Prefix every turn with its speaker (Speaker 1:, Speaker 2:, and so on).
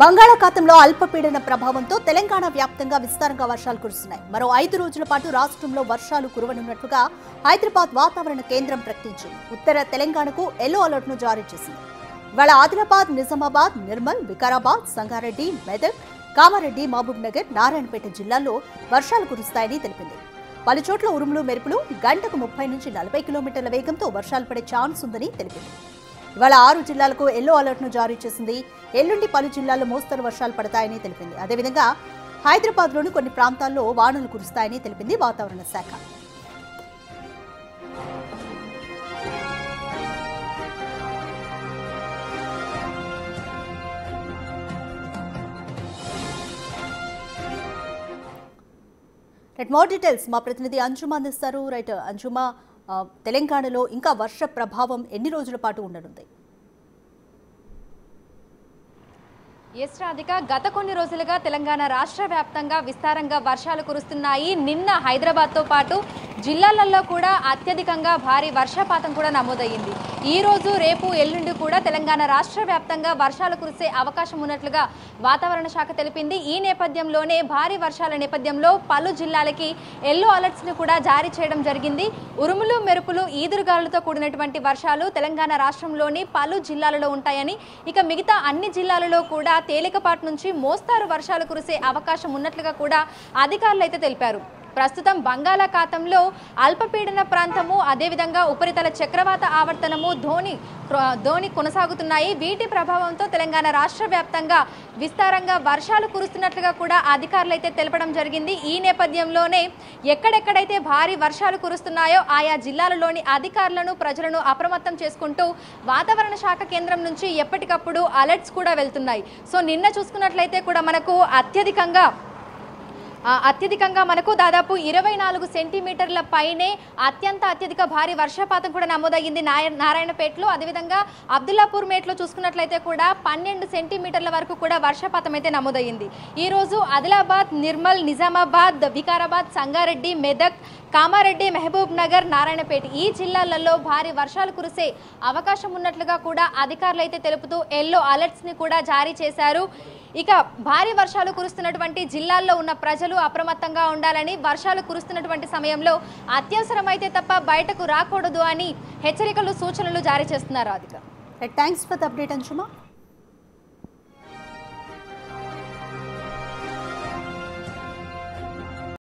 Speaker 1: బంగాళాఖాతంలో అల్పపీడన ప్రభావంతో తెలంగాణ వ్యాప్తంగా విస్తారంగా వర్షాలు కురుస్తున్నాయి. మరో 5 రోజుల పాటు రాష్ట్రంలో వర్షాలు కురవనున్నట్లుగా హైదరాబాద్ వాతావరణ కేంద్రం ప్రకటించింది. ఉత్తర తెలంగాణకు ఎల్లో అలర్ట్ ను జారీ చేసింది. ఇవాళ ఆదిలాబాద్, నిజామాబాద్, నిర్మల్, వికారాబాద్, సంగారెడ్డి, మెదక్, కామారెడ్డి, మహబూబ్ నగర్, నారాయణపేట జిల్లాల్లో వర్షాలు కురుస్తాయని తెలిపింది. పలుచోట్ల ఉరుములు, మెరుపులు గంటకు 30 నుంచి 40 కిలోమీటర్ల వేగంతో వర్షాలు పడే ఛాన్స్ ఉందని తెలిపింది. ఇవాళ 6 జిల్లాలకు ఎల్లో అలర్ట్ ను జారీ చేసింది. ఎల్లుండి పలు జిల్లాల్లో మోస్తరు వర్షాలు పడతాయని తెలిపింది. అదేవిధంగా హైదరాబాద్ లోని కొన్ని ప్రాంతాల్లో వానలు కురుస్తాయని తెలిపింది వాతావరణ శాఖ. మోర్ డీటెయిల్స్ మా ప్రతినిధి అంజుమా అందిస్తారు. అంజుమా, తెలంగాణలో ఇంకా వర్ష ప్రభావం ఎన్ని రోజుల పాటు ఉండనుంది?
Speaker 2: ఎస్ రాధిక, గత కొన్ని రోజులుగా తెలంగాణ రాష్ట్ర వ్యాప్తంగా విస్తారంగా వర్షాలు కురుస్తున్నాయి. నిన్న హైదరాబాద్తో పాటు జిల్లాలలో కూడా అత్యధికంగా భారీ వర్షపాతం కూడా నమోదయ్యింది. ఈ రోజు, రేపు, ఎల్లుండి కూడా తెలంగాణ రాష్ట్ర వ్యాప్తంగా వర్షాలు కురిసే అవకాశం ఉన్నట్లుగా వాతావరణ శాఖ తెలిపింది. ఈ నేపథ్యంలోనే భారీ వర్షాల నేపథ్యంలో పలు జిల్లాలకి ఎల్లో అలర్ట్స్ ను కూడా జారీ చేయడం జరిగింది. ఉరుములు, మెరుపులు, ఈదురుగాలులతో కూడినటువంటి వర్షాలు తెలంగాణ రాష్ట్రంలోని పలు జిల్లాలలో ఉంటాయని, ఇక మిగతా అన్ని జిల్లాలలో కూడా తేలికపాటి నుంచి మోస్తారు వర్షాలు కురిసే అవకాశం ఉన్నట్లుగా కూడా అధికారులు అయితే తెలిపారు. ప్రస్తుతం బంగాళాఖాతంలో అల్పపీడన ప్రాంతము, అదేవిధంగా ఉపరితల చక్రవాత ఆవర్తనము ధోని కొనసాగుతున్నాయి. వీటి ప్రభావంతో తెలంగాణ రాష్ట్ర వ్యాప్తంగా విస్తారంగా వర్షాలు కురుస్తున్నట్లుగా కూడా అధికారులు అయితే తెలపడం జరిగింది. ఈ నేపథ్యంలోనే ఎక్కడెక్కడైతే భారీ వర్షాలు కురుస్తున్నాయో ఆయా జిల్లాలలోని అధికారులను, ప్రజలను అప్రమత్తం చేసుకుంటూ వాతావరణ శాఖ కేంద్రం నుంచి ఎప్పటికప్పుడు అలర్ట్స్ కూడా వెళ్తున్నాయి. సో నిన్న చూసుకున్నట్లయితే కూడా మనకు అత్యధికంగా మనకు దాదాపు 24 సెంటీమీటర్ల పైనే అత్యధిక భారీ వర్షపాతం కూడా నమోదయ్యింది నారాయణపేటలో. అదేవిధంగా అబ్దుల్లాపూర్ మేట్లో చూసుకున్నట్లయితే కూడా 12 సెంటీమీటర్ల వరకు కూడా వర్షపాతం అయితే నమోదయ్యింది. ఈ రోజు ఆదిలాబాద్, నిర్మల్, నిజామాబాద్, వికారాబాద్, సంగారెడ్డి, మెదక్, కామారెడ్డి, మహబూబ్ నగర్, నారాయణపేట ఈ జిల్లాలలో భారీ వర్షాలు కురిసే అవకాశం ఉన్నట్లుగా కూడా అధికారులు అయితే తెలుపుతూ ఎల్లో అలర్ట్స్ ని కూడా జారీ చేశారు. ఇక భారీ వర్షాలు కురుస్తున్నటువంటి జిల్లాల్లో ఉన్న ప్రజలు అప్రమత్తంగా ఉండాలని, వర్షాలు కురుస్తున్నటువంటి సమయంలో అత్యవసరమైతే తప్ప బయటకు రాకూడదు అని హెచ్చరికలు, సూచనలు జారీ చేస్తున్నారు.
Speaker 1: Thanks for the update అంజుమా.